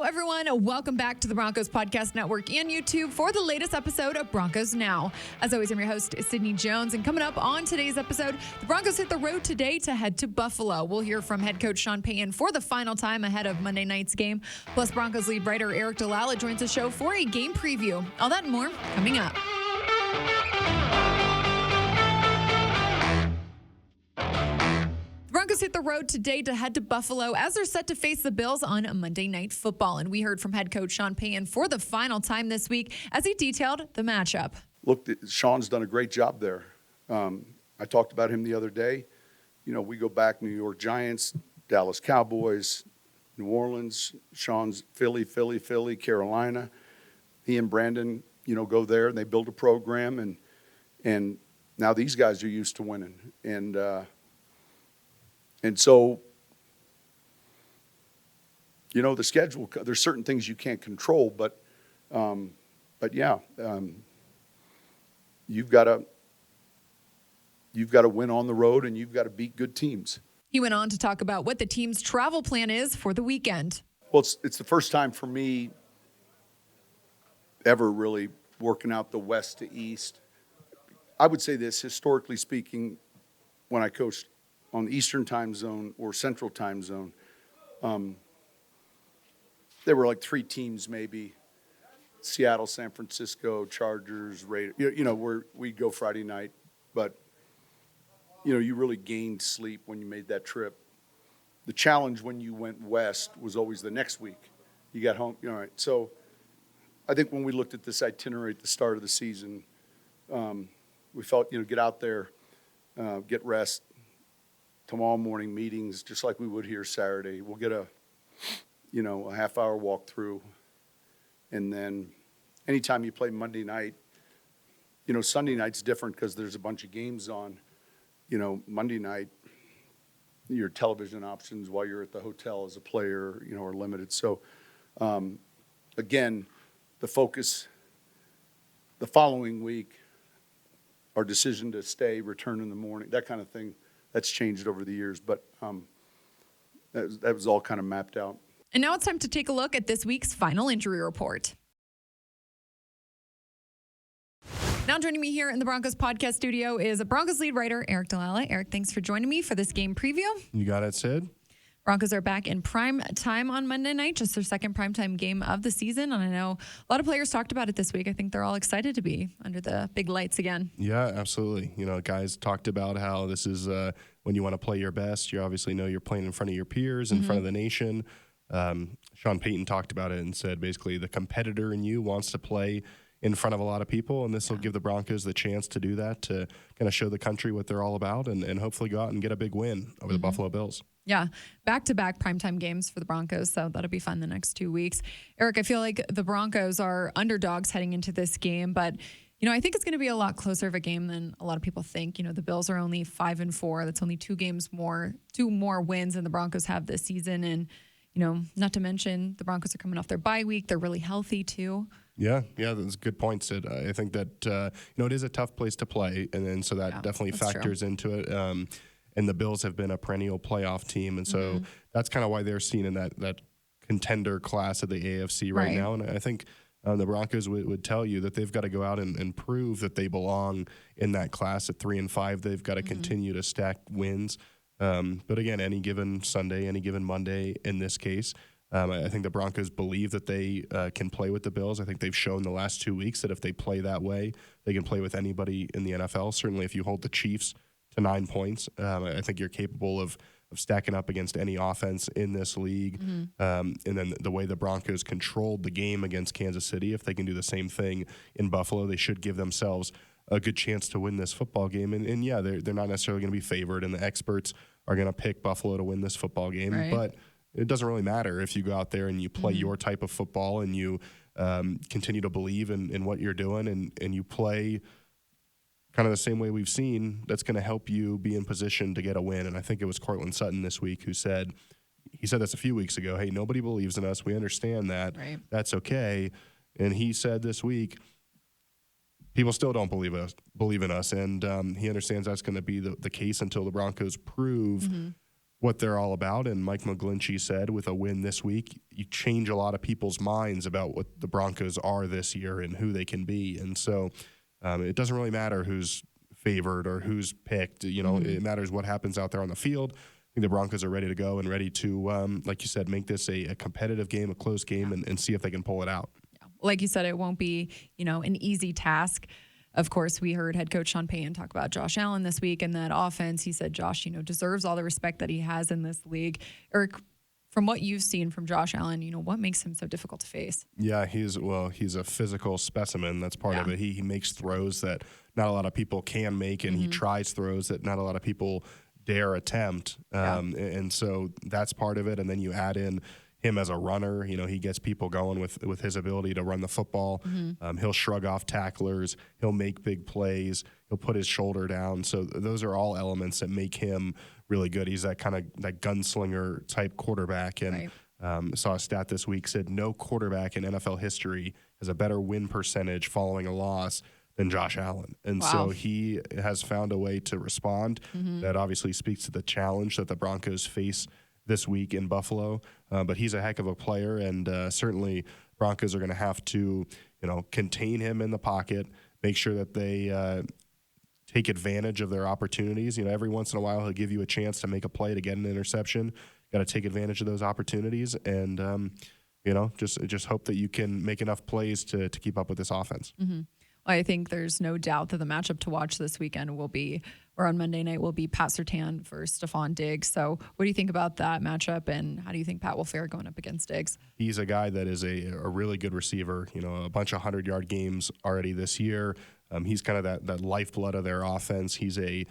Hello, everyone. Welcome back to the Broncos Podcast Network and YouTube for the latest episode of Broncos Now. As always, I'm your host, Sydney Jones. And coming up on today's episode, the Broncos hit the road today to head to Buffalo. We'll hear from head coach Sean Payton for the final time ahead of Monday night's game. Plus, Broncos lead writer Eric Dalala joins the show for a game preview. All that and more coming up. Broncos hit the road today to head to Buffalo as they're set to face the Bills on Monday Night Football. And we heard from head coach Sean Payton for the final time this week as he detailed the matchup. Look, Sean's done a great job there. I talked about him the other day. You know, we go back New York Giants, Dallas Cowboys, New Orleans, Sean's Philly, Carolina. He and Brandon, you know, go there and they build a program. And now these guys are used to winning. And so, you know, the schedule, there's certain things you can't control, but yeah, you've got to win on the road and you've got to beat good teams. He went on to talk about what the team's travel plan is for the weekend. Well, it's the first time for me ever really working out the west to east. I would say this, historically speaking, when I coached on the Eastern time zone or Central time zone, there were like three teams maybe: Seattle, San Francisco, Chargers, Raiders. You know, where we'd go Friday night, but you know, you really gained sleep when you made that trip. The challenge when you went west was always the next week. You got home, you know, right? So I think when we looked at this itinerary at the start of the season, we felt, you know, get out there, get rest. Tomorrow morning meetings, just like we would here Saturday. We'll get a half-hour walk through. And then anytime you play Monday night, you know, Sunday night's different because there's a bunch of games on. You know, Monday night, your television options while you're at the hotel as a player, you know, are limited. So, again, the focus the following week, our decision to stay, return in the morning, that kind of thing, that's changed over the years, but that was all kind of mapped out. And now it's time to take a look at this week's final injury report. Now joining me here in the Broncos podcast studio is a Broncos lead writer, Eric Dalala. Eric, thanks for joining me for this game preview. You got it, Sid. Broncos are back in prime time on Monday night, just their second primetime game of the season. And I know a lot of players talked about it this week. I think they're all excited to be under the big lights again. Yeah, absolutely. You know, guys talked about how this is when you want to play your best. You obviously know you're playing in front of your peers, in front of the nation. Sean Payton talked about it and said basically the competitor in you wants to play in front of a lot of people, and this will give the Broncos the chance to do that, to kind of show the country what they're all about and hopefully go out and get a big win over the Buffalo Bills. Yeah, back-to-back primetime games for the Broncos, so that'll be fun the next 2 weeks. Eric, I feel like the Broncos are underdogs heading into this game, but you know, I think it's going to be a lot closer of a game than a lot of people think. You know, the Bills are only 5-4. That's only two more wins than the Broncos have this season, and you know, not to mention the Broncos are coming off their bye week. They're really healthy too. Yeah, that's a good point, Sid. I think that you know, it is a tough place to play, and so that definitely factors into it. And the Bills have been a perennial playoff team, and so that's kind of why they're seen in that contender class of the AFC right now. And I think the Broncos would tell you that they've got to go out and prove that they belong in that class at 3-5. They've got to continue to stack wins. But again, any given Sunday, any given Monday in this case, I think the Broncos believe that they can play with the Bills. I think they've shown the last 2 weeks that if they play that way, they can play with anybody in the NFL. Certainly if you hold the Chiefs to 9 points, I think you're capable of stacking up against any offense in this league. And then the way the Broncos controlled the game against Kansas City, if they can do the same thing in Buffalo, they should give themselves a good chance to win this football game. And yeah, they're not necessarily going to be favored, and the experts are going to pick Buffalo to win this football game. Right. But it doesn't really matter if you go out there and you play your type of football and you continue to believe in what you're doing and you play kind of the same way we've seen. That's going to help you be in position to get a win. And I think it was Cortland Sutton this week who said this a few weeks ago, hey, nobody believes in us. We understand that. Right. That's okay. And he said this week, people still don't believe in us, and he understands that's going to be the case until the Broncos prove what they're all about. And Mike McGlinchey said with a win this week, you change a lot of people's minds about what the Broncos are this year and who they can be. And so it doesn't really matter who's favored or who's picked. It matters what happens out there on the field. I think the Broncos are ready to go and ready to, like you said, make this a competitive game, a close game, and see if they can pull it out. Yeah. Like you said, it won't be, an easy task. Of course, we heard head coach Sean Payton talk about Josh Allen this week and that offense. He said Josh, deserves all the respect that he has in this league. Eric, from what you've seen from Josh Allen, what makes him so difficult to face? Yeah, he's a physical specimen. That's part of it. He makes throws that not a lot of people can make, and he tries throws that not a lot of people dare attempt. And so that's part of it. And then you add in him as a runner. He gets people going with his ability to run the football. He'll shrug off tacklers. He'll make big plays. He'll put his shoulder down. So those are all elements that make him really good. He's that kind of that gunslinger type quarterback. And saw a stat this week said no quarterback in NFL history has a better win percentage following a loss than Josh Allen. And so he has found a way to respond. That obviously speaks to the challenge that the Broncos face this week in Buffalo. But he's a heck of a player, and certainly Broncos are going to have to, contain him in the pocket, make sure that they take advantage of their opportunities. Every once in a while he'll give you a chance to make a play to get an interception. Got to take advantage of those opportunities, and just hope that you can make enough plays to keep up with this offense. I think there's no doubt that the matchup to watch this weekend or on Monday night, will be Pat Surtain versus Stephon Diggs. So what do you think about that matchup, and how do you think Pat will fare going up against Diggs? He's a guy that is a really good receiver, a bunch of 100-yard games already this year. He's kind of that lifeblood of their offense. He's a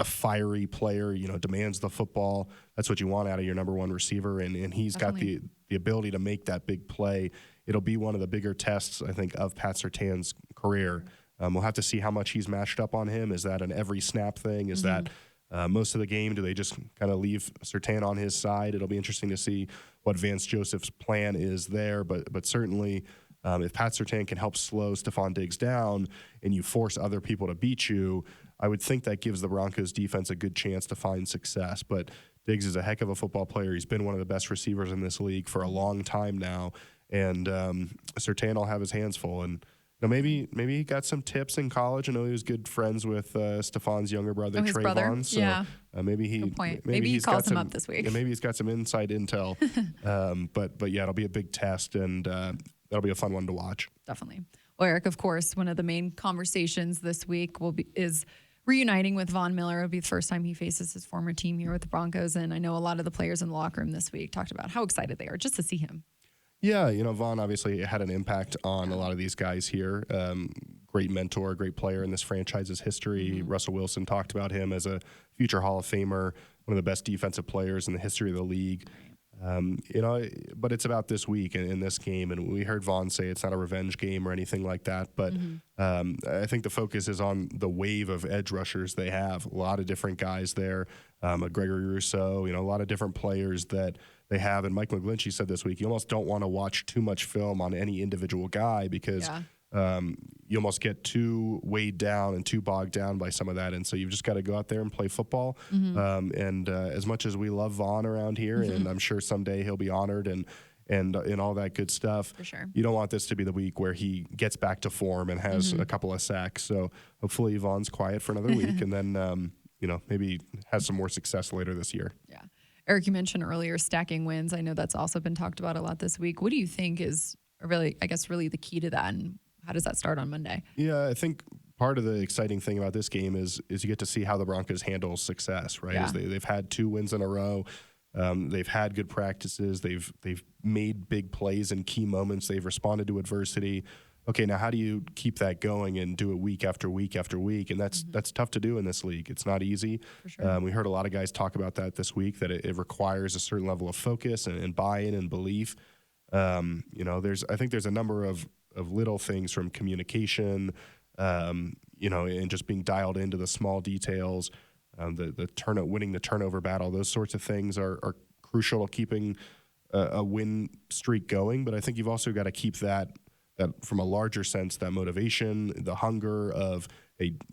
fiery player, demands the football. That's what you want out of your number one receiver, and he's Definitely. Got the ability to make that big play. It'll be one of the bigger tests, I think, of Pat Surtain's career. We'll have to see how much he's matched up on him. Is that an every snap thing? Is that most of the game? Do they just kind of leave Surtain on his side? It'll be interesting to see what Vance Joseph's plan is there. But certainly, if Pat Surtain can help slow Stephon Diggs down and you force other people to beat you, I would think that gives the Broncos defense a good chance to find success. But Diggs is a heck of a football player. He's been one of the best receivers in this league for a long time now. And Surtain will have his hands full. And maybe he got some tips in college. I know he was good friends with Stephon's younger brother, his Trayvon. brother. So yeah. Maybe he maybe he calls him up this week. Yeah, maybe he's got some inside intel. But yeah, it'll be a big test, and that'll be a fun one to watch. Definitely. Well, Eric, of course, one of the main conversations this week is reuniting with Von Miller. It'll be the first time he faces his former team here with the Broncos. And I know a lot of the players in the locker room this week talked about how excited they are just to see him. Yeah, Von obviously had an impact on a lot of these guys here. Great mentor, great player in this franchise's history. Russell Wilson talked about him as a future Hall of Famer, one of the best defensive players in the history of the league. But it's about this week and in this game, and we heard Von say it's not a revenge game or anything like that. But I think the focus is on the wave of edge rushers they have. A lot of different guys there, Gregory Rousseau, a lot of different players that they have. And Mike McGlinchey said this week, you almost don't want to watch too much film on any individual guy because you almost get too weighed down and too bogged down by some of that. And so you've just got to go out there and play football. And as much as we love Von around here, and I'm sure someday he'll be honored and all that good stuff, for sure, you don't want this to be the week where he gets back to form and has a couple of sacks. So hopefully Von's quiet for another week and then, maybe has some more success later this year. Yeah. Eric, you mentioned earlier stacking wins. I know that's also been talked about a lot this week. What do you think is really the key to that, and how does that start on Monday? Yeah, I think part of the exciting thing about this game is you get to see how the Broncos handle success, right? Yeah. They've had 2 wins in a row. They've had good practices. They've made big plays in key moments. They've responded to adversity. Okay, now how do you keep that going and do it week after week after week? And that's tough to do in this league. It's not easy. For sure. We heard a lot of guys talk about that this week, that it requires a certain level of focus and buy-in and belief. I think there's a number of little things from communication, and just being dialed into the small details, winning the turnover battle. Those sorts of things are crucial to keeping a win streak going. But I think you've also got to keep that from a larger sense, that motivation, the hunger of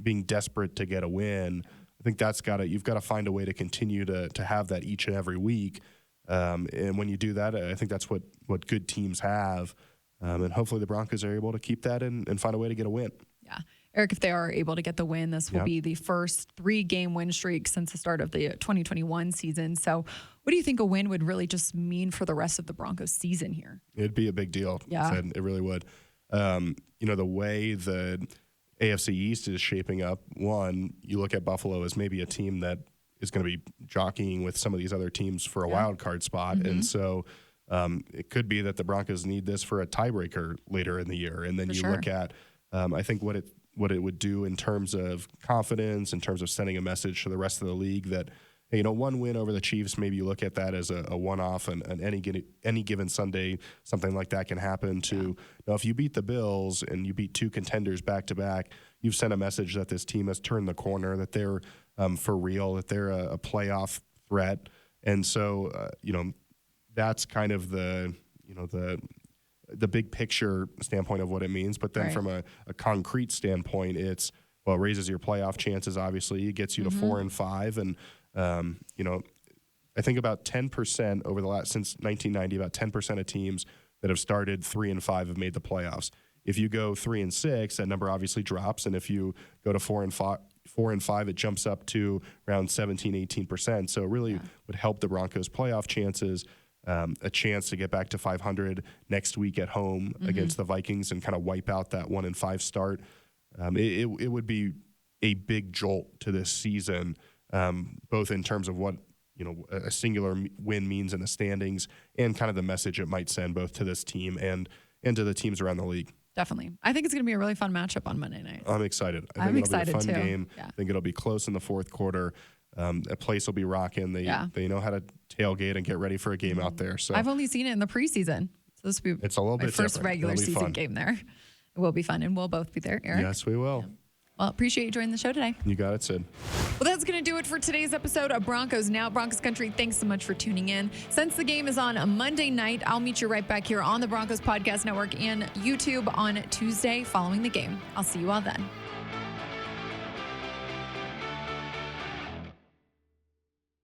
being desperate to get a win. I think you've got to find a way to continue to have that each and every week. And when you do that, I think that's what good teams have. And hopefully the Broncos are able to keep that and find a way to get a win. Yeah. Eric, if they are able to get the win, this will be the first 3-game win streak since the start of the 2021 season. So what do you think a win would really just mean for the rest of the Broncos season here? It'd be a big deal. Yeah. It really would. The way the AFC East is shaping up, you look at Buffalo as maybe a team that is going to be jockeying with some of these other teams for a wild card spot. Mm-hmm. And so it could be that the Broncos need this for a tiebreaker later in the year. And then look at, I think what it would do in terms of confidence, in terms of sending a message to the rest of the league that, hey, one win over the Chiefs, maybe you look at that as a one-off, and any given Sunday, something like that can happen to. Now, if you beat the Bills and you beat 2 contenders back-to-back, you've sent a message that this team has turned the corner, that they're for real, that they're a playoff threat. And so, that's kind of the big picture standpoint of what it means. But then from a concrete standpoint, it raises your playoff chances, obviously. It gets you to 4-5. And, I think about 10% since 1990, about 10% of teams that have started 3-5 have made the playoffs. If you go 3-6, that number obviously drops. And if you go to 4-5, it jumps up to around 17-18%. So it really would help the Broncos' playoff chances. A chance to get back to 500 next week at home against the Vikings and kind of wipe out that 1-5 start. It would be a big jolt to this season, both in terms of what a singular win means in the standings and kind of the message it might send both to this team and to the teams around the league. Definitely. I think it's going to be a really fun matchup on Monday night. I'm excited. I'm excited it'll be a fun too. game. Yeah. I think it'll be close in the fourth quarter. A place will be rocking. They know how to tailgate and get ready for a game out there. So I've only seen it in the preseason. So this will be it's a little my bit first different. regular season game there. It will be fun, and we'll both be there, Eric. Yes, we will. Yeah. Well, appreciate you joining the show today. You got it, Sid. Well, that's going to do it for today's episode of Broncos Now. Broncos Country, thanks so much for tuning in. Since the game is on a Monday night, I'll meet you right back here on the Broncos Podcast Network and YouTube on Tuesday following the game. I'll see you all then.